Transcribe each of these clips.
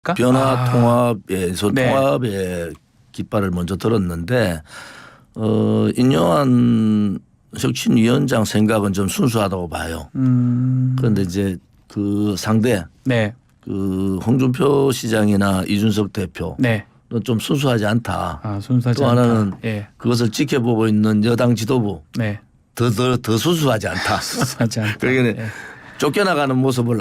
변화 통합에서 네. 통합의 깃발을 먼저 들었는데 인요한 혁신위원장 생각은 좀 순수하다고 봐요. 그런데 이제 그 상대 네. 그 홍준표 시장이나 이준석 대표 네. 좀 순수하지 않다. 아, 순수하지 또 않다. 하나는 예. 그것을 지켜보고 있는 여당 지도부 네. 더 순수하지 않다. 순수하지 않다. 그러니까 예. 쫓겨나가는 모습을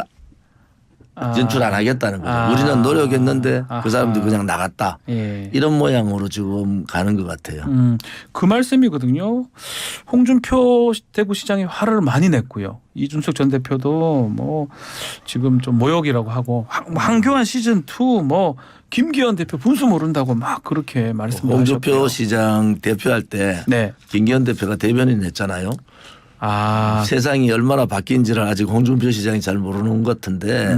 연출 안 하겠다는 거죠. 아. 우리는 노력했는데 아하. 그 사람들이 그냥 나갔다. 예. 이런 모양으로 지금 가는 것 같아요. 그 말씀이거든요. 홍준표 대구시장이 화를 많이 냈고요. 이준석 전 대표도 뭐 지금 좀 모욕이라고 하고 황교안 시즌 2 뭐 김기현 대표 분수 모른다고 막 그렇게 말씀하셨고요. 홍준표 시장 대표할 때 네. 김기현 대표가 대변인 했잖아요. 아. 세상이 얼마나 바뀐지를 아직 홍준표 시장이 잘 모르는 것 같은데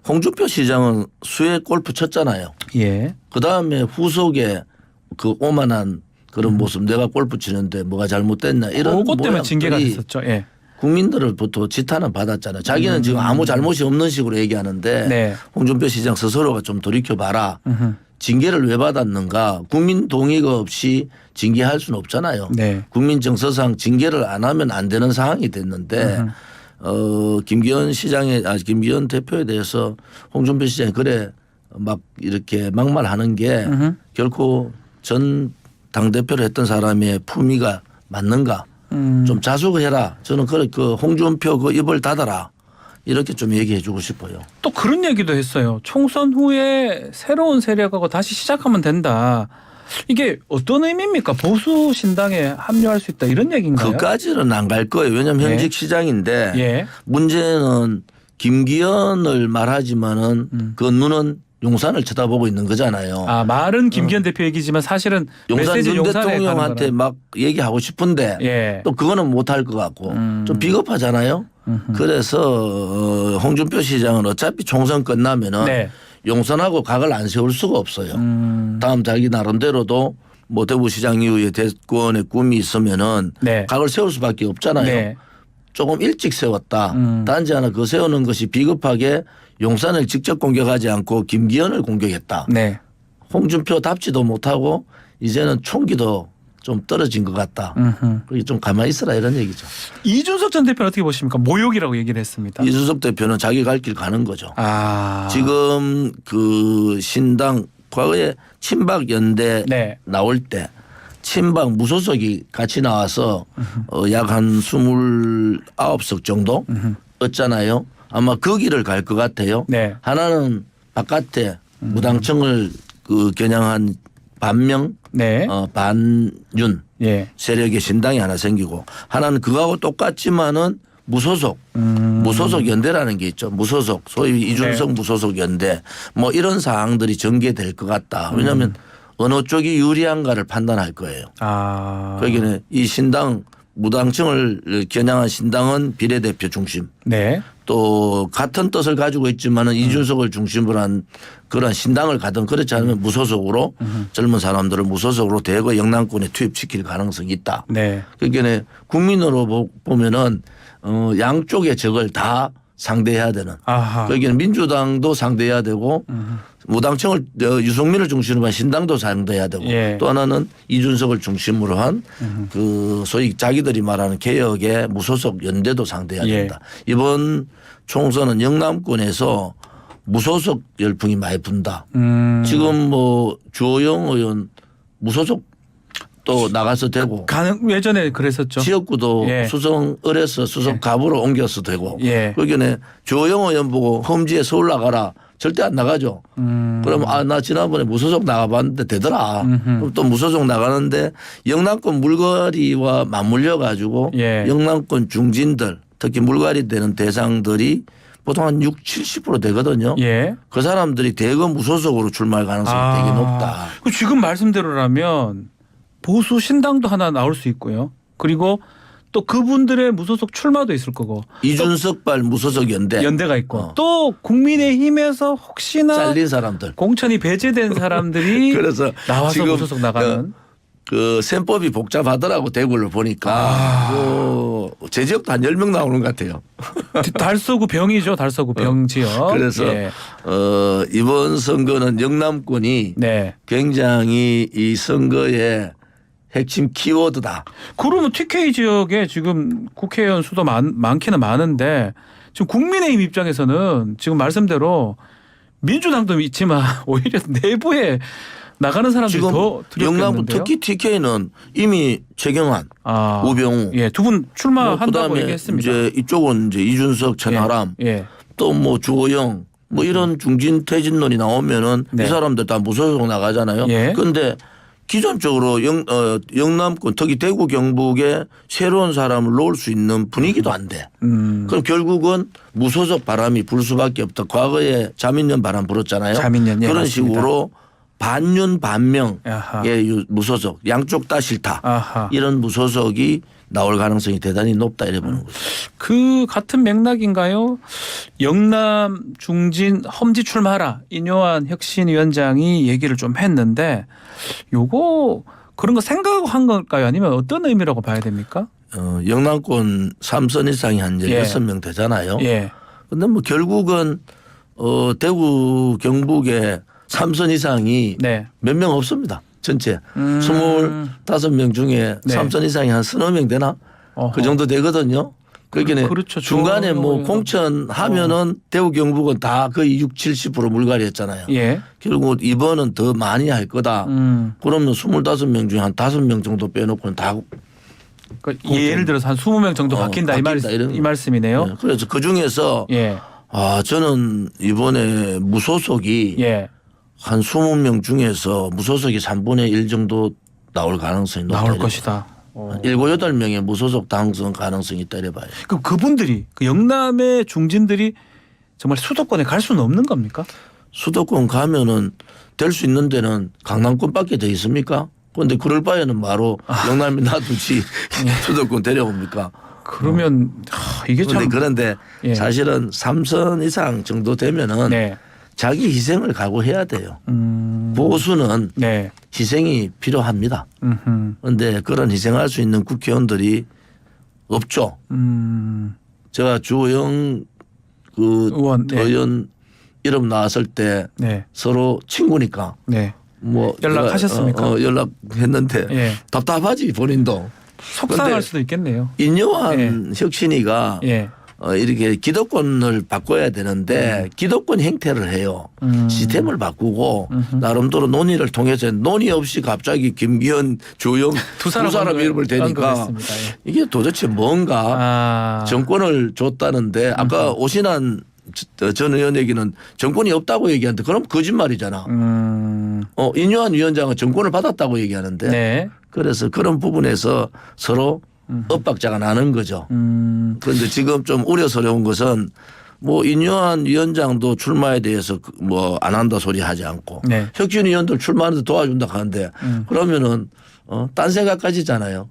홍준표 시장은 수해 골프 쳤잖아요. 예. 그다음에 후속에 그 오만한 그런 모습 내가 골프 치는데 뭐가 잘못됐나 이런 그것 때문에 징계가 모양들이 됐었죠. 예. 국민들로부터 지탄을 받았잖아요. 자기는 지금 아무 잘못이 없는 식으로 얘기하는데 네. 홍준표 시장 스스로가 좀 돌이켜봐라. 징계를 왜 받았는가. 국민 동의가 없이 징계할 수는 없잖아요. 네. 국민 정서상 징계를 안 하면 안 되는 상황이 됐는데 김기현 김기현 대표에 대해서 홍준표 시장이 그래 막 이렇게 막말하는 게 결코 전 당대표를 했던 사람의 품위가 맞는가. 좀 자숙해라. 저는 그 홍준표 그 입을 닫아라. 이렇게 좀 얘기해 주고 싶어요. 또 그런 얘기도 했어요. 총선 후에 새로운 세력하고 다시 시작하면 된다. 이게 어떤 의미입니까? 보수 신당에 합류할 수 있다 이런 얘기인가요? 그까지는 안 갈 거예요. 왜냐하면 현직 시장인데 예. 문제는 김기현을 말하지만은 그 눈은 용산을 쳐다보고 있는 거잖아요. 아, 말은 김기현 대표 얘기지만 사실은 용산 메시지 윤 용산에 대통령한테 가는 막 얘기하고 싶은데 예. 또 그거는 못할 것 같고 좀 비겁하잖아요. 그래서 홍준표 시장은 어차피 총선 끝나면은 네. 용산하고 각을 안 세울 수가 없어요. 다음 자기 나름대로도 뭐 대구시장 이후에 대권의 꿈이 있으면은 네. 각을 세울 수밖에 없잖아요. 네. 조금 일찍 세웠다. 단지 하나 그 세우는 것이 비겁하게 용산을 직접 공격하지 않고 김기현을 공격했다. 네. 홍준표답지도 못하고 이제는 총기도 좀 떨어진 것 같다. 그게 좀 가만히 있어라 이런 얘기죠. 이준석 전 대표는 어떻게 보십니까? 모욕이라고 얘기를 했습니다. 이준석 대표는 자기 갈 길 가는 거죠. 아. 지금 그 신당 과거에 친박연대 네. 나올 때 친박 무소속이 같이 나와서 약 한 29석 정도 얻잖아요. 아마 그 길을 갈 것 같아요. 네. 하나는 바깥에 무당청을 그 겨냥한 반명 네. 반윤 예. 세력의 신당이 하나 생기고 하나는 그거하고 똑같지만은 무소속 연대라는 게 있죠. 무소속 소위 이준석 네. 무소속 연대 뭐 이런 사항들이 전개될 것 같다. 왜냐하면 어느 쪽이 유리한가를 판단할 거예요. 아. 그러기는 이 신당 무당층을 겨냥한 신당은 비례대표 중심 네. 또 같은 뜻을 가지고 있지만은 이준석을 중심으로 한 그런 신당을 가든 그렇지 않으면 무소속으로 젊은 사람들을 무소속으로 대거 영남권에 투입시킬 가능성이 있다. 네. 그러니까 국민으로 보면은 양쪽의 적을 다 상대해야 되는. 아하. 여기는 민주당도 상대해야 되고 무당층을 유승민을 중심으로 한 신당도 상대해야 되고 예. 또 하나는 이준석을 중심으로 한 그 소위 자기들이 말하는 개혁의 무소속 연대도 상대해야 예. 된다. 이번 총선은 영남권에서 무소속 열풍이 많이 분다. 지금 뭐 주호영 의원 무소속 또 나가서 되고 예전에 그랬었죠. 지역구도 예. 수성을에서 수성 갑으로 옮겨서 되고 예. 그러니까 주호영 의원 보고 험지에 서울 나가라 절대 안 나가죠. 그럼 나 지난번에 무소속 나가봤는데 되더라. 그럼 또 무소속 나가는데 영남권 물갈이와 맞물려 가지고 예. 영남권 중진들 특히 물갈이 되는 대상들이 보통 한 70% 되거든요. 예. 그 사람들이 대거 무소속으로 출마할 가능성이 되게 높다. 그 지금 말씀대로라면 보수 신당도 하나 나올 수 있고요. 그리고 또 그분들의 무소속 출마도 있을 거고. 이준석발 무소속 연대가 있고. 또 국민의힘에서 혹시나 잘린 사람들. 공천이 배제된 사람들이 그래서 나와서 지금 무소속 나가는. 그 셈법이 복잡하더라고 대구를 보니까 제 지역도 한 10명 나오는 것 같아요. 달서구 병이죠. 달서구 병 지역. 그래서 예. 이번 선거는 영남권이 네. 굉장히 이 선거의 핵심 키워드다. 그러면 TK 지역에 지금 국회의원 수도 많기는 많은데 지금 국민의힘 입장에서는 지금 말씀대로 민주당도 있지만 오히려 내부에 나가는 사람들이 지금 더 영남권 두렵겠는데요. 특히 TK는 이미 최경환, 우병우, 예, 두 분 출마한다고 그다음에 얘기했습니다. 이제 이쪽은 이제 이준석, 천하람, 예. 또 뭐 주호영 뭐 이런 중진 퇴진론이 나오면은 네. 이 사람들 다 무소속 나가잖아요. 예. 그런데 기존적으로 영남권 특히 대구 경북에 새로운 사람을 놓을 수 있는 분위기도 안 돼. 그럼 결국은 무소속 바람이 불 수밖에 없다. 과거에 자민련 바람 불었잖아요. 자민련, 예, 그런 맞습니다. 식으로 반윤 반명의 아하. 무소속 양쪽 다 싫다. 아하. 이런 무소속이 나올 가능성이 대단히 높다 이래 보는 거죠. 그 같은 맥락인가요? 영남 중진 험지 출마하라 인요한 혁신위원장이 얘기를 좀 했는데 요거 그런 거 생각한 걸까요? 아니면 어떤 의미라고 봐야 됩니까? 영남권 3선 이상이 한 예. 6명 되잖아요. 예. 근데 뭐 결국은 대구 경북에 3선 이상이 네. 몇 명 없습니다. 전체 25명 중에 네. 3선 이상이 한 서너 명 되나? 어허. 그 정도 되거든요. 그러니까 그렇죠. 중간에 뭐 저- 공천 하면은 대구 경북은 다 거의 60~70% 물갈이했잖아요. 예. 결국 이번은 더 많이 할 거다. 그러면 25명 중에 한 5명 정도 빼놓고는 다 그러니까 예를 들어서 한 20명 정도 바뀐다, 바뀐다 이런 이 말씀이네요. 네. 그래서 그 중에서 예. 저는 이번에 무소속이 예. 한 20명 중에서 무소속이 3분의 1 정도 나올 가능성이 높다. 나올 이래 것이다. 봐요. 7, 8명의 무소속 당선 가능성이 있다 이래 봐요. 그럼 그분들이 그 영남의 중진들이 정말 수도권에 갈 수는 없는 겁니까? 수도권 가면은 될 수 있는 데는 강남권밖에 돼 있습니까? 그런데 그럴 바에는 바로 영남이 놔두지 수도권 데려옵니까? 그러면 이게 참 그런데 예. 사실은 3선 이상 정도 되면은 네. 자기 희생을 각오해야 돼요. 보수는 네. 희생이 필요합니다. 그런데 그런 희생할 수 있는 국회의원들이 없죠. 제가 주호영 그 의원, 네. 의원 이름 나왔을 때 네. 서로 친구니까 네. 뭐 연락하셨습니까? 내가, 연락했는데 예. 답답하지 본인도. 속상할 근데 수도 있겠네요. 인요한 혁신이가 예. 이렇게 기득권을 바꿔야 되는데 기득권 행태를 해요. 시스템을 바꾸고 나름대로 논의를 통해서 논의 없이 갑자기 김기현, 조영 두 사람 이름을 대니까 언급했습니다. 예. 이게 도대체 뭔가 정권을 줬다는데 아까 오신환 전 의원 얘기는 정권이 없다고 얘기하는데 그럼 거짓말이잖아. 인요한 위원장은 정권을 받았다고 얘기하는데 네. 그래서 그런 부분에서 서로 엇박자가 나는 거죠. 그런데 지금 좀 우려스러운 것은 뭐 인요한 위원장도 출마에 대해서 뭐 안 한다 소리 하지 않고 네. 혁신위원들 출마하는데 도와준다 하는데 그러면은 딴 생각까지잖아요.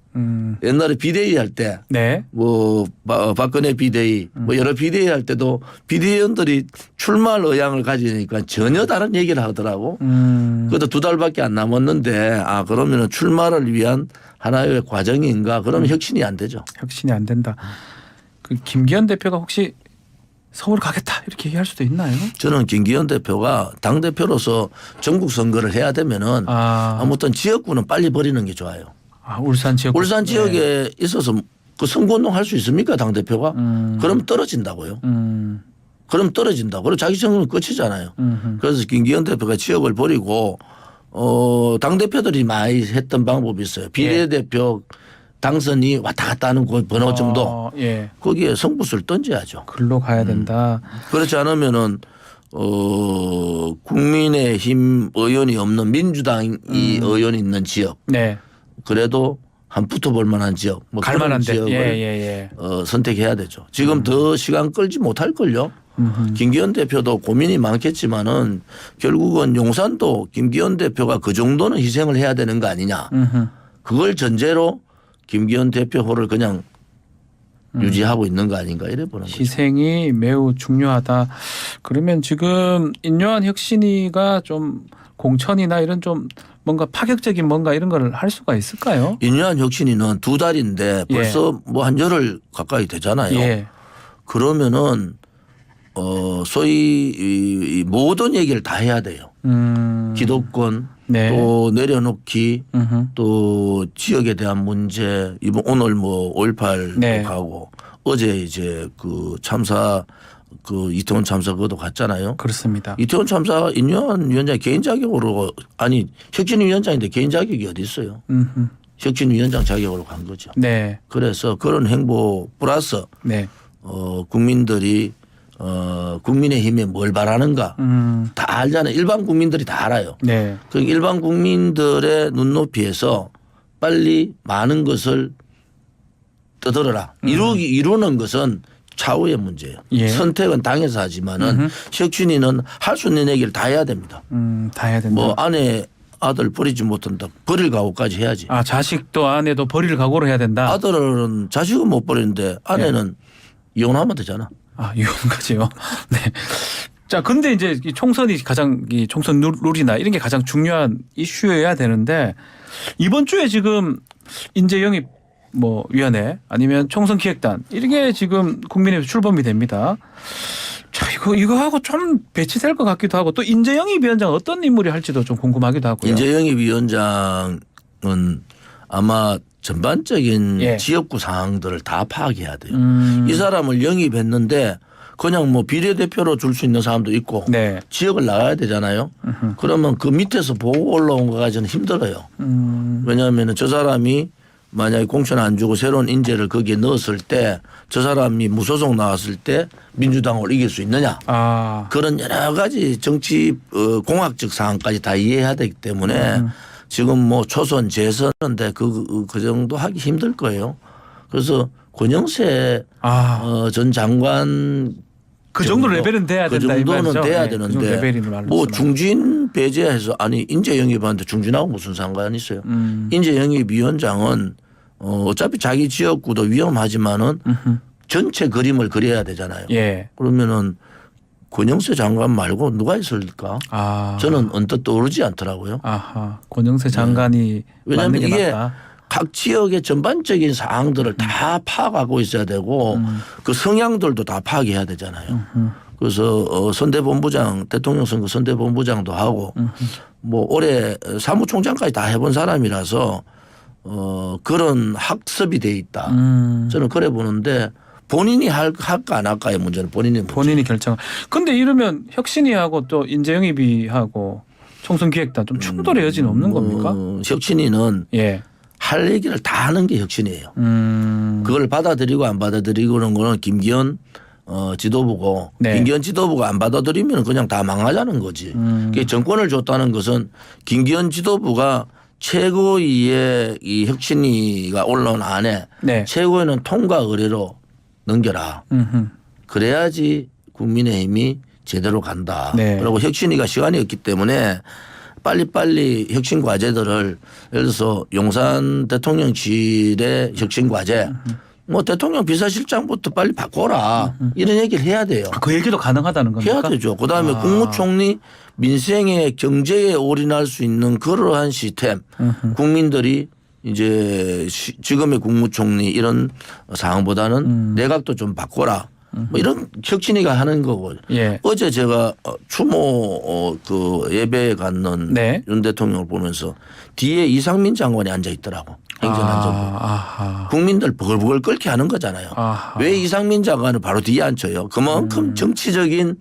옛날에 비대위 할 때 네. 뭐 박근혜 비대위 뭐 여러 비대위 할 때도 비대위원들이 출마할 의향을 가지니까 전혀 다른 얘기를 하더라고. 그것도 2달밖에 안 남았는데 그러면은 출마를 위한 하나의 과정인가 그러면 혁신이 안 되죠. 혁신이 안 된다. 그 김기현 대표가 혹시 서울 가겠다 이렇게 얘기할 수도 있나요? 저는 김기현 대표가 당 대표로서 전국 선거를 해야 되면은 아무튼 지역구는 빨리 버리는 게 좋아요. 울산 지역. 울산 지역에 있어서 그 선거운동 할 수 있습니까 당 대표가? 그럼 떨어진다고요. 그럼 떨어진다. 그리고 자기 정권은 끝이잖아요. 그래서 김기현 대표가 지역을 버리고 당 대표들이 많이 했던 방법이 있어요. 비례대표 당선이 왔다 갔다 하는 그 번호 정도. 예. 거기에 성부수를 던져야죠. 글로 가야 된다. 그렇지 않으면은 국민의힘 의원이 없는 민주당이 의원이 있는 지역. 네. 그래도 한 붙어볼 만한 지역. 뭐 그런 갈만한데. 지역을 예. 선택해야 되죠. 지금 더 시간 끌지 못할 걸요. 김기현 대표도 고민이 많겠지만은 결국은 용산도 김기현 대표가 그 정도는 희생을 해야 되는 거 아니냐. 그걸 전제로 김기현 대표를 그냥 유지하고 있는 거 아닌가 이래 보는 거죠. 희생이 매우 중요하다. 그러면 지금 인요한 혁신위가 좀 공천이나 이런 좀 뭔가 파격적인 뭔가 이런 걸 할 수가 있을까요? 인요한 혁신위는 2달인데 벌써 뭐 한 열흘 가까이 되잖아요. 예. 그러면은 소위 이 모든 얘기를 다 해야 돼요. 기득권 네. 또 내려놓기 음흠. 또 지역에 대한 문제 이번 오늘 뭐 5.18도 네. 가고 어제 이제 그 참사 그 이태원 참사 그것도 갔잖아요. 그렇습니다. 이태원 참사 인요한 위원장이 개인 자격으로 아니 혁신위원장인데 개인 자격이 어디 있어요. 음흠. 혁신위원장 자격으로 간 거죠. 네. 그래서 그런 행보 플러스 네. 국민들이 국민의힘에 뭘 바라는가 다 알잖아요. 일반 국민들이 다 알아요. 네. 그 일반 국민들의 눈높이에서 빨리 많은 것을 떠들어라. 이루는 것은 차후의 문제예요. 예. 선택은 당에서 하지만은 혁신위는 할 수 있는 얘기를 다 해야 됩니다. 다 해야 된다. 뭐 아내 아들 버리지 못한다. 버릴 각오까지 해야지. 아, 자식도 아내도 버릴 각오를 해야 된다. 아들은 자식은 못 버리는데 아내는 이혼하면 되잖아. 아, 이혼까지요. 네. 자, 근데 이제 이 총선이 가장 이 총선 룰이나 이런 게 가장 중요한 이슈여야 되는데 이번 주에 지금 인재 영입 뭐 위원회 아니면 총선 기획단 이게 지금 국민의힘 출범이 됩니다. 자, 이거하고 좀 배치될 것 같기도 하고 또 인재 영입 위원장 어떤 인물이 할지도 좀 궁금하기도 하고요. 인재영입 위원장은 아마 전반적인 예. 지역구 상황들을 다 파악해야 돼요. 이 사람을 영입했는데 그냥 뭐 비례대표로 줄 수 있는 사람도 있고 네. 지역을 나가야 되잖아요. 그러면 그 밑에서 보고 올라온 거까지는 힘들어요. 왜냐하면 저 사람이 만약에 공천 안 주고 새로운 인재를 거기에 넣었을 때 저 사람이 무소속 나왔을 때 민주당을 이길 수 있느냐. 아. 그런 여러 가지 정치 공학적 사항까지 다 이해해야 되기 때문에 지금 뭐 초선 재선인데 그 정도 하기 힘들 거예요. 그래서 권영세 전 장관 그 정도 레벨은 돼야 그 된다 이 정도는 말이죠. 돼야 네, 그 정도 되는데 레벨인 말로 뭐 말씀하시죠. 중진 배제해서 아니 인재 영입하는데 중진하고 무슨 상관이 있어요. 인재 영입 위원장은 어차피 자기 지역구도 위험하지만은 전체 그림을 그려야 되잖아요. 예. 그러면은 권영세 장관 말고 누가 있을까? 아. 저는 언뜻 떠오르지 않더라고요. 아하. 권영세 장관이 왜냐하면 맞는 게 이게 맞다. 각 지역의 전반적인 사항들을 다 파악하고 있어야 되고 그 성향들도 다 파악해야 되잖아요. 그래서 선대본부장 대통령 선거 선대본부장도 하고 뭐 올해 사무총장까지 다 해본 사람이라서 그런 학습이 돼 있다. 저는 그래 보는데 본인이 할까 안 할까의 문제는 본인이 결정. 근데 이러면 혁신위하고 또 인재영입위하고 총선기획단 좀 충돌의 여지는 없는 겁니까? 혁신위는 예. 할 얘기를 다 하는 게 혁신이에요. 그걸 받아들이고 안 받아들이고 그런 거는 김기현 지도부고 네. 김기현 지도부가 안 받아들이면 그냥 다 망하자는 거지. 그게 정권을 줬다는 것은 김기현 지도부가 최고위의 이 혁신위가 올라온 안에 네. 최고위는 통과 의뢰로 넘겨라. 그래야지 국민의힘이 제대로 간다. 네. 그리고 혁신위가 시간이 없기 때문에 빨리빨리 혁신 과제들을 예를 들어서 용산 대통령실의 혁신 과제 뭐 대통령 비서실장부터 빨리 바꿔라 이런 얘기를 해야 돼요. 그 얘기도 가능하다는 겁니까? 해야 되죠. 그다음에 국무총리 민생의 경제에 올인할 수 있는 그러한 시스템 국민들이 이제 지금의 국무총리 이런 상황보다는 내각도 좀 바꿔라. 뭐 이런 혁신이가 하는 거고. 예. 어제 제가 추모 그 예배에 갔는 네. 윤 대통령을 보면서 뒤에 이상민 장관이 앉아 있더라고. 행정안전부. 아하. 국민들 버글버글 끓게 하는 거잖아요. 아하. 왜 이상민 장관을 바로 뒤에 앉혀요? 그만큼 정치적인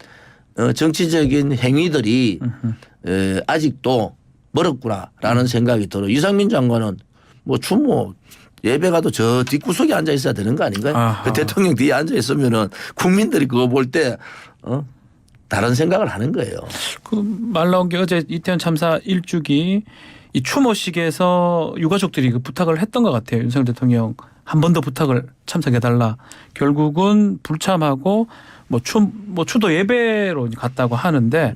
행위들이 아직도 멀었구나라는 생각이 들어요. 이상민 장관은 뭐 추모 예배 가도 저 뒷구석에 앉아 있어야 되는 거 아닌가요? 그 대통령 뒤에 앉아 있으면은 국민들이 그거 볼 때 다른 생각을 하는 거예요. 그 말 나온 게 어제 이태원 참사 1주기 이 추모식에서 유가족들이 그 부탁을 했던 것 같아요. 윤석열 대통령 한 번 더 부탁을 참석해달라. 결국은 불참하고 뭐 추도 예배로 갔다고 하는데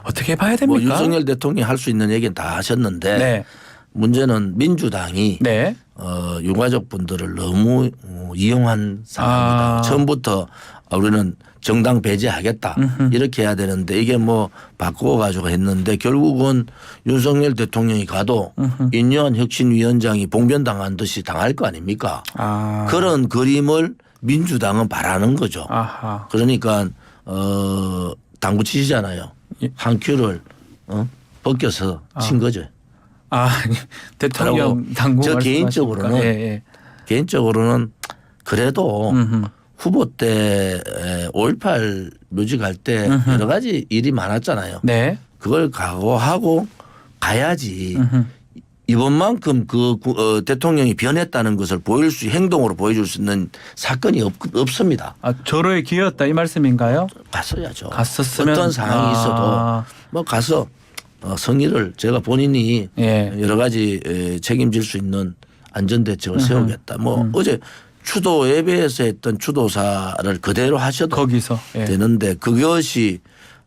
어떻게 봐야 됩니까? 뭐 윤석열 대통령이 할 수 있는 얘기는 다 하셨는데 네. 문제는 민주당이 네. 유가족 분들을 너무 이용한 상황입니다. 처음부터 우리는 정당 배제하겠다 이렇게 해야 되는데 이게 뭐 바꾸어 가지고 했는데 결국은 윤석열 대통령이 가도 인요한 혁신위원장이 봉변당한 듯이 당할 거 아닙니까? 그런 그림을 민주당은 바라는 거죠. 아하. 그러니까 당구 치시잖아요. 예. 한 큐를 벗겨서 친 거죠. 대통령 당국 저 개인적으로는 개인적으로는 그래도 후보 때 5.18 묘직할 때 여러 가지 일이 많았잖아요. 네. 그걸 각오하고 가야지 이번만큼 대통령이 변했다는 것을 행동으로 보여줄 수 있는 사건이 없습니다. 저로의 기회였다 이 말씀인가요? 갔어야죠. 갔었으면 어떤 상황이 있어도 뭐 가서 성의를 제가 본인이 여러 가지 책임질 수 있는 안전대책을 세우겠다. 뭐 어제 추도 예배에서 했던 추도사를 그대로 하셔도 거기서 되는데 그것이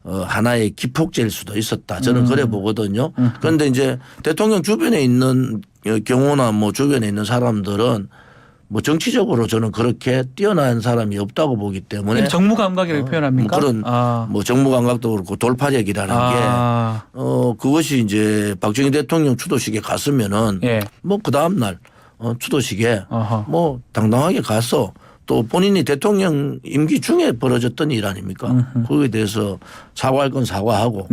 하나의 기폭제일 수도 있었다. 저는 그래 보거든요. 그런데 이제 대통령 주변에 있는 경우나 뭐 주변에 있는 사람들은 뭐 정치적으로 저는 그렇게 뛰어난 사람이 없다고 보기 때문에 정무 감각이라고 표현합니까? 그런 뭐 정무 감각도 그렇고 돌파력이라는 게 그것이 이제 박정희 대통령 추도식에 갔으면은 뭐 그 다음 날 추도식에 뭐 당당하게 가서 또 본인이 대통령 임기 중에 벌어졌던 일 아닙니까? 거기에 대해서 사과할 건 사과하고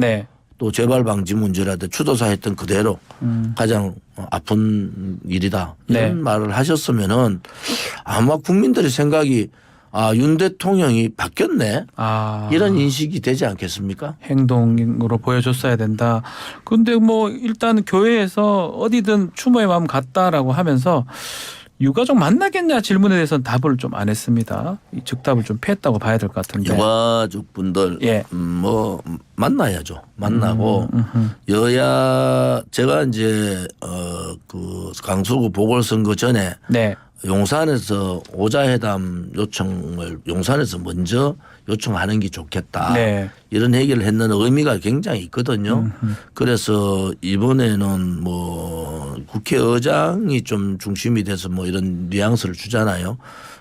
또 재발 방지 문제라든지 추도사 했던 그대로 가장 아픈 일이다 이런 말을 하셨으면은 아마 국민들의 생각이 윤 대통령이 바뀌었네 이런 인식이 되지 않겠습니까? 행동으로 보여줬어야 된다. 그런데 뭐 일단 교회에서 어디든 추모의 마음 같다라고 하면서 유가족 만나겠냐 질문에 대해서는 답을 좀 안 했습니다. 이 즉답을 좀 피했다고 봐야 될 것 같은데. 유가족 분들 뭐 만나야죠. 만나고 여야 제가 이제 그 강서구 보궐선거 전에 용산에서 오자회담 요청을 용산에서 먼저 요청하는 게 좋겠다. 이런 얘기를 했는 의미가 굉장히 있거든요. 그래서 이번에는 뭐 국회의장이 좀 중심이 돼서 뭐 이런 뉘앙스를 주잖아요.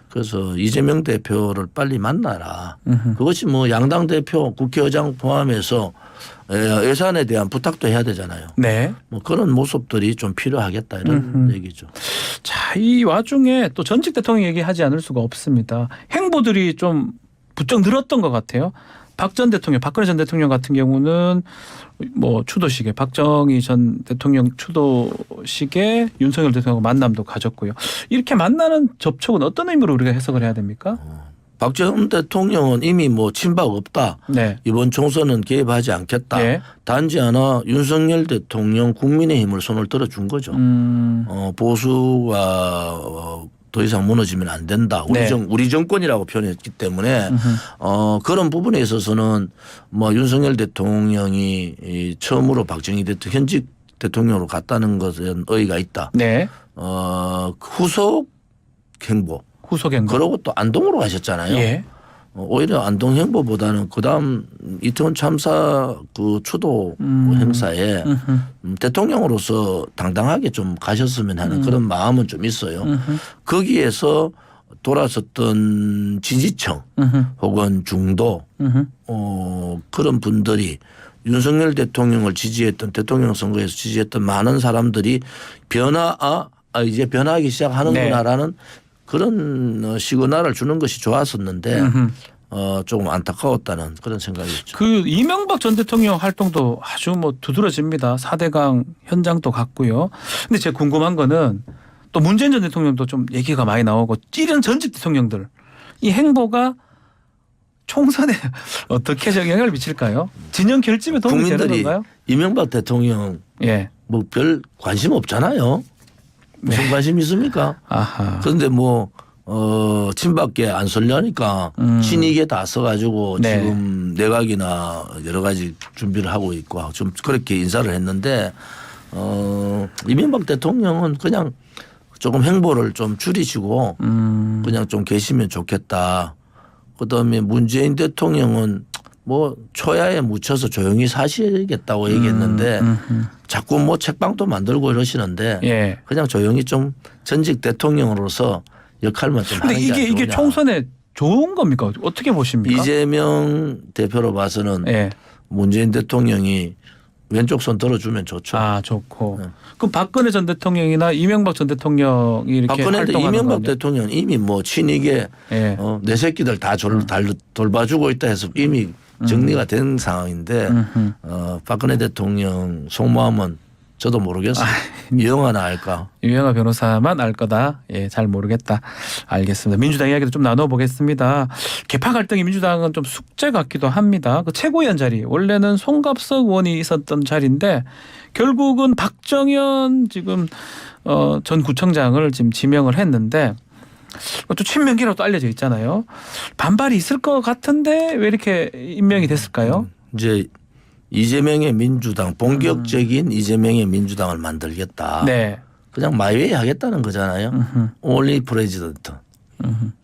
그래서 이재명 대표를 빨리 만나라. 그것이 뭐 양당 대표 국회의장 포함해서 예산에 대한 부탁도 해야 되잖아요. 뭐 그런 모습들이 좀 필요하겠다 이런 얘기죠. 자, 이 와중에 또 전직 대통령 얘기하지 않을 수가 없습니다. 행보들이 좀 부쩍 늘었던 것 같아요. 박근혜 전 대통령 같은 경우는 뭐 추도식에 박정희 전 대통령 추도식에 윤석열 대통령과 만남도 가졌고요. 이렇게 만나는 접촉은 어떤 의미로 우리가 해석을 해야 됩니까? 박정희 대통령은 이미 뭐 친박 없다. 이번 총선은 개입하지 않겠다. 단지 하나 윤석열 대통령 국민의힘을 손을 들어준 거죠. 보수가 더 이상 무너지면 안 된다. 우리 정권이라고 표현했기 때문에 그런 부분에 있어서는 뭐 윤석열 대통령이 처음으로 박정희 대통령 현직 대통령으로 갔다는 것은 의의가 있다. 후속 행보. 그러고 또 안동으로 가셨잖아요. 오히려 안동 행보보다는 그다음 이태원 참사 그 추도 행사에 대통령으로서 당당하게 좀 가셨으면 하는 그런 마음은 좀 있어요. 거기에서 돌아섰던 지지층 혹은 중도 그런 분들이 윤석열 대통령을 지지했던 대통령 선거에서 지지했던 많은 사람들이 이제 변화하기 시작하는구나라는 그런 시그널을 주는 것이 좋았었는데 조금 안타까웠다는 그런 생각이었죠. 그 이명박 전 대통령 활동도 아주 뭐 두드러집니다. 4대강 현장도 갔고요. 근데 제가 궁금한 거는 또 문재인 전 대통령도 좀 얘기가 많이 나오고 이런 전직 대통령들 이 행보가 총선에 어떻게 영향을 미칠까요? 진영 결집에 도움이 되는 건가요? 이명박 대통령 뭐 별 관심 없잖아요. 무슨 관심 있습니까? 그런데 뭐 친박계 안 설려니까 친이계 다 써가지고 지금 내각이나 여러 가지 준비를 하고 있고 좀 그렇게 인사를 했는데 이명박 대통령은 그냥 조금 행보를 좀 줄이시고 그냥 좀 계시면 좋겠다. 그다음에 문재인 대통령은 뭐 초야에 묻혀서 조용히 사시겠다고 얘기했는데 자꾸 뭐 책방도 만들고 이러시는데 예. 그냥 조용히 좀 전직 대통령으로서 역할만 좀 근데 하는 게 이게 아니냐. 총선에 좋은 겁니까? 어떻게 보십니까? 이재명 대표로 봐서는 예. 문재인 대통령이 왼쪽 손 들어주면 좋죠. 아 좋고. 네. 그럼 박근혜 전 대통령이나 이명박 전 대통령이 이렇게 박근혜도 활동하는 이명박 거 아니에요? 대통령은 이미 뭐 친이게 예. 내 새끼들 다 돌봐주고 있다 해서 이미 정리가 된 상황인데 박근혜 대통령 속마음은 저도 모르겠어요. 영화나 알까. 유영아 변호사만 알 거다. 예, 잘 모르겠다. 알겠습니다. 민주당 이야기도 좀 나눠보겠습니다. 개파 갈등이 민주당은 좀 숙제 같기도 합니다. 그 최고위원 자리 원래는 송갑석 의원이 있었던 자리인데 결국은 박정현 지금 전 구청장을 지금 지명을 했는데 또 친명계로 또 알려져 있잖아요. 반발이 있을 것 같은데 왜 이렇게 임명이 됐을까요? 이제 이재명의 민주당 본격적인 이재명의 민주당을 만들겠다. 네. 그냥 마이웨이 하겠다는 거잖아요. only president.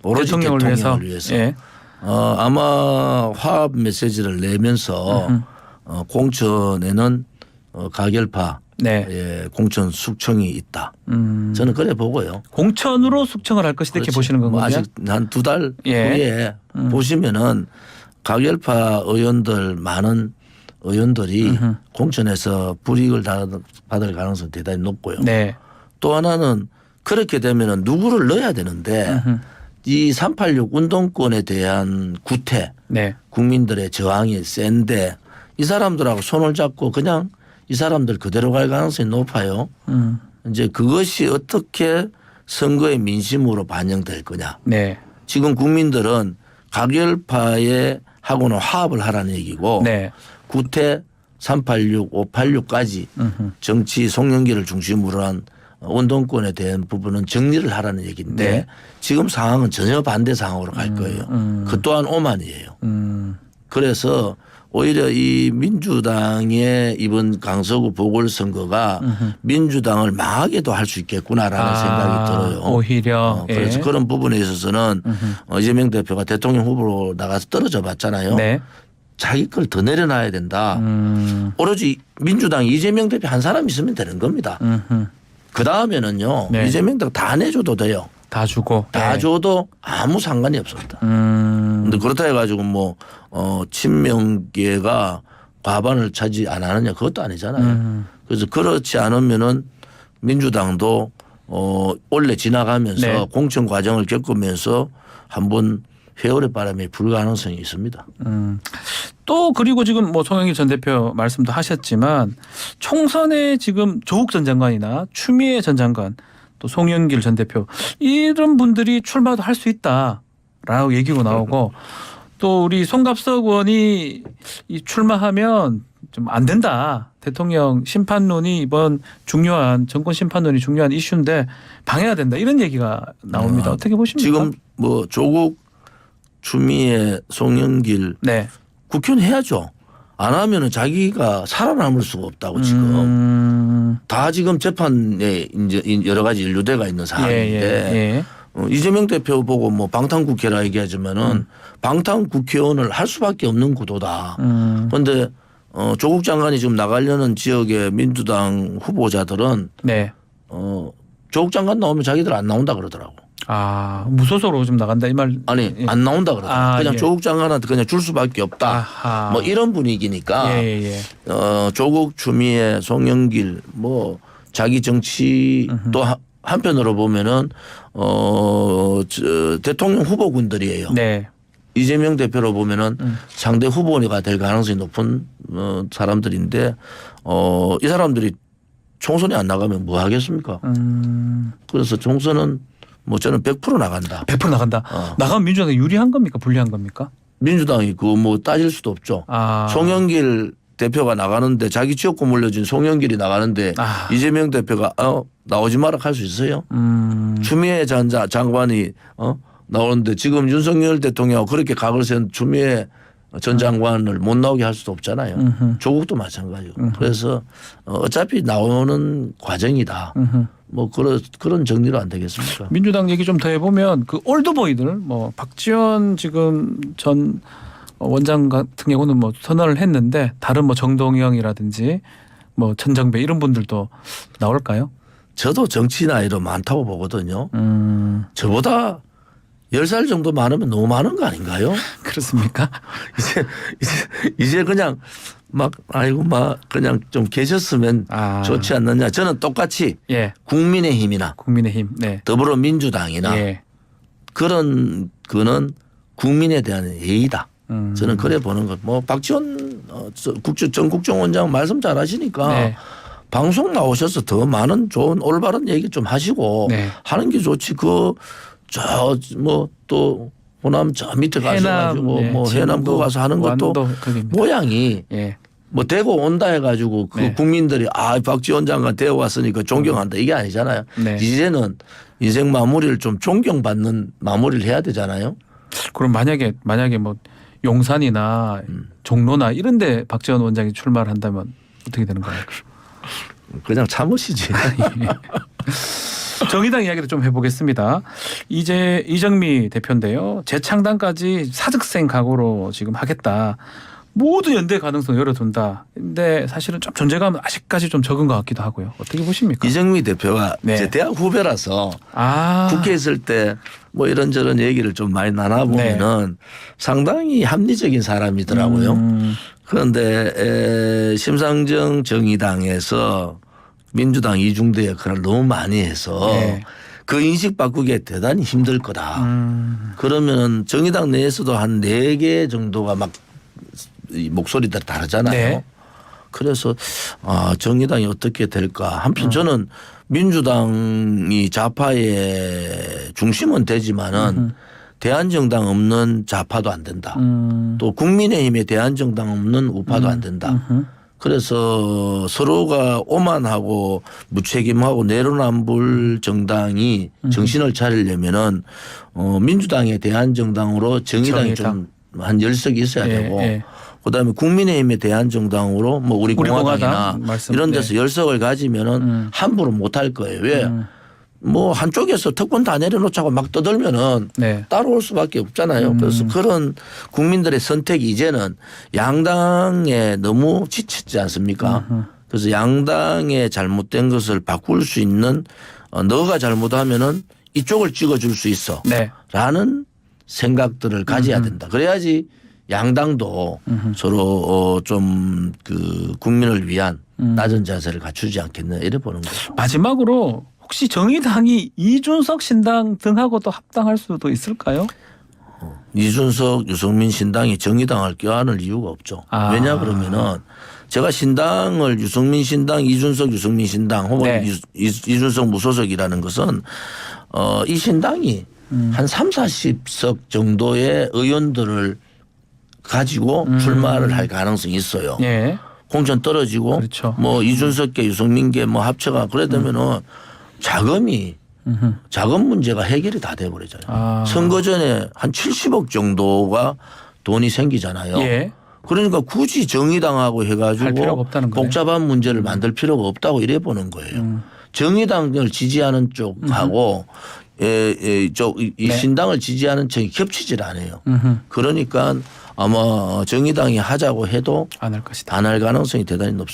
오로지 대통령을 위해서. 예. 아마 화합 메시지를 내면서 공천에는 가결파 네. 예, 공천 숙청이 있다. 저는 그래 보고요. 공천으로 숙청을 할 것이다 이렇게 그렇지. 보시는 건가요? 뭐 아직 한 2달 예. 후에 보시면은 가결파 의원들 많은 의원들이 공천에서 불이익을 받을 가능성이 대단히 높고요. 네. 또 하나는 그렇게 되면은 누구를 넣어야 되는데 이 386 운동권에 대한 구태, 네. 국민들의 저항이 센데 이 사람들하고 손을 잡고 그냥 이 사람들 그대로 갈 가능성이 높아요. 이제 그것이 어떻게 선거의 민심으로 반영될 거냐. 네. 지금 국민들은 가결파에 하고는 화합을 하라는 얘기고 네. 구태 386, 586까지 정치 송영기를 중심으로 한 운동권에 대한 부분은 정리를 하라는 얘기인데 네. 지금 상황은 전혀 반대 상황으로 갈 거예요. 그 또한 오만이에요. 그래서 오히려 이 민주당의 이번 강서구 보궐선거가 민주당을 망하게도 할 수 있겠구나라는 생각이 들어요. 오히려. 그래서 예. 그런 부분에 있어서는 이재명 대표가 대통령 후보로 나가서 떨어져 봤잖아요. 네. 자기 걸 더 내려놔야 된다. 오로지 민주당 이재명 대표 한 사람 있으면 되는 겁니다. 그 다음에는요. 네. 이재명 대표 다 내줘도 돼요. 다 주고. 다 예. 줘도 아무 상관이 없습니다. 근데 그렇다 해가지고 뭐 친명계가 과반을 차지 안 하느냐 그것도 아니잖아요. 그래서 그렇지 않으면은 민주당도 원래 지나가면서 네. 공천 과정을 겪으면서 한번 회오리 바람이 불 가능성이 있습니다. 또 그리고 지금 뭐 송영길 전 대표 말씀도 하셨지만 총선에 지금 조국 전 장관이나 추미애 전 장관 또 송영길 전 대표 이런 분들이 출마도 할 수 있다라고 얘기가 나오고 또 우리 송갑석 의원이 이 출마하면 좀 안 된다. 대통령 심판론이 이번 중요한 정권 심판론이 중요한 이슈인데 방해해야 된다. 이런 얘기가 나옵니다. 어떻게 보십니까? 지금 뭐 조국 추미애 송영길 네. 국회의원 해야죠. 안 하면은 자기가 살아남을 수가 없다고 지금 다 지금 재판에 이제 여러 가지 인류대가 있는 상황인데 이재명 대표 보고 뭐 방탄국회라 얘기하지만은 방탄국회의원을 할 수밖에 없는 구도다. 그런데 조국 장관이 지금 나가려는 지역의 민주당 후보자들은 네. 조국 장관 나오면 자기들 안 나온다 그러더라고. 아 무소속으로 좀 나간다 이 말. 아니 예. 안 나온다 그러더라고. 그냥 예. 조국 장관한테 그냥 줄 수밖에 없다. 아하. 뭐 이런 분위기니까 예. 조국 추미애 송영길 뭐 자기 정치 또 한편으로 보면은 대통령 후보군들이에요. 네. 이재명 대표로 보면은 상대 후보가 될 가능성이 높은 사람들인데 이 사람들이 총선에 안 나가면 뭐 하겠습니까? 그래서 총선은 뭐 저는 100% 나간다. 100% 나간다. 나가면 민주당이 유리한 겁니까? 불리한 겁니까? 민주당이 그 뭐 따질 수도 없죠. 아. 송영길 대표가 나가는데 자기 지역구 물려준 송영길이 나가는데 이재명 대표가 나오지 마라 할 수 있어요. 추미애 장관이 나오는데 지금 윤석열 대통령하고 그렇게 각을 세운 추미애 전 장관을 못 나오게 할 수도 없잖아요. 조국도 마찬가지고. 그래서 어차피 나오는 과정이다. 뭐 그런 정리로 안 되겠습니까? 민주당 얘기 좀 더 해보면 그 올드보이들 뭐 박지원 지금 전 원장 같은 경우는 뭐 선언을 했는데 다른 뭐 정동영이라든지 뭐 천정배 이런 분들도 나올까요? 저도 정치 나이로 많다고 보거든요. 저보다 10살 정도 많으면 너무 많은 거 아닌가요? 그렇습니까? 이제 그냥 막 아이고 막 그냥 좀 계셨으면 좋지 않느냐. 저는 똑같이 예. 국민의힘이나 국민의힘, 네, 더불어민주당이나 예. 그런 거는 국민에 대한 예의다. 저는 그래 보는 것. 뭐 박지원 전 국정원장 말씀 잘하시니까 네. 방송 나오셔서 더 많은 좋은 올바른 얘기 좀 하시고 네. 하는 게 좋지. 저 뭐 또 호남 저 밑에 가셔가지고 해남, 뭐 예, 해남 거 가서 하는 것도 완도 거기입니다. 모양이 예. 뭐 대고 온다 해가지고 그 네. 국민들이 박지원 장관 대고 왔으니까 존경한다 이게 아니잖아요. 네. 이제는 인생 마무리를 좀 존경받는 마무리를 해야 되잖아요. 그럼 만약에 뭐 용산이나 종로나 이런데 박지원 원장이 출마를 한다면 어떻게 되는 거예요? 그냥 참으시지. 정의당 이야기도 좀 해보겠습니다. 이제 이정미 대표인데요. 재창당까지 사직생 각오로 지금 하겠다. 모두 연대 가능성 열어둔다. 근데 사실은 좀 존재감은 아직까지 좀 적은 것 같기도 하고요. 어떻게 보십니까? 이정미 대표가 네. 제 대학 후배라서 국회에 있을 때 뭐 이런저런 얘기를 좀 많이 나눠보면은 상당히 합리적인 사람이더라고요. 그런데 심상정 정의당에서 민주당 이중대 역할을 너무 많이 해서 네. 그 인식 바꾸기에 대단히 힘들 거다. 그러면 정의당 내에서도 한 4개 정도가 막 이 목소리들 다르잖아요. 네. 그래서 정의당이 어떻게 될까. 한편 저는 민주당이 좌파의 중심은 되지만은 대한정당 없는 좌파도 안 된다. 또 국민의힘에 대한정당 없는 우파도 안 된다. 그래서 서로가 오만하고 무책임하고 내로남불 정당이 정신을 차리려면은 민주당의 대한정당으로 정의당이 정의당. 좀 한 10석이 있어야 예, 되고 예. 그다음에 국민의힘의 대한정당으로 뭐 우리 공화당이나 공화당 말씀, 이런 데서 네. 10석을 가지면은 함부로 못할 거예요. 왜? 뭐 한쪽에서 특권 다 내려놓자고 막 떠들면은 네. 따라올 수밖에 없잖아요. 그래서 그런 국민들의 선택이 이제는 양당에 너무 지쳤지 않습니까? 그래서 양당의 잘못된 것을 바꿀 수 있는 너가 잘못하면은 이쪽을 찍어줄 수 있어. 네. 라는 생각들을 가져야 된다. 그래야지 양당도 서로 좀 그 국민을 위한 낮은 자세를 갖추지 않겠나 이래 보는 거죠. 마지막으로 혹시 정의당이 이준석 신당 등하고도 합당할 수도 있을까요? 이준석, 유승민 신당이 정의당을 껴안을 이유가 없죠. 왜냐 그러면은 제가 신당을 유승민 신당, 이준석, 유승민 신당 혹은 네. 이준석 무소속이라는 것은 이 신당이 한 3, 40석 정도의 의원들을 가지고 출마를 할 가능성이 있어요. 예. 공천 떨어지고 그렇죠. 뭐 이준석계 유승민계 뭐 합쳐가 그래 되면은 자금 문제가 해결이 다 돼버리잖아요. 선거 전에 한 70억 정도가 돈이 생기잖아요. 예. 그러니까 굳이 정의당하고 할 필요가 해가지고 없다는 거네요. 복잡한 문제를 만들 필요가 없다고 이래 보는 거예요. 정의당을 지지하는 쪽하고 이 신당을 지지하는 쪽이 겹치질 않아요. 그러니까 아마 정의당이 하자고 해도 안 할 것이다. 안 할 가능성이 대단히 높습니다.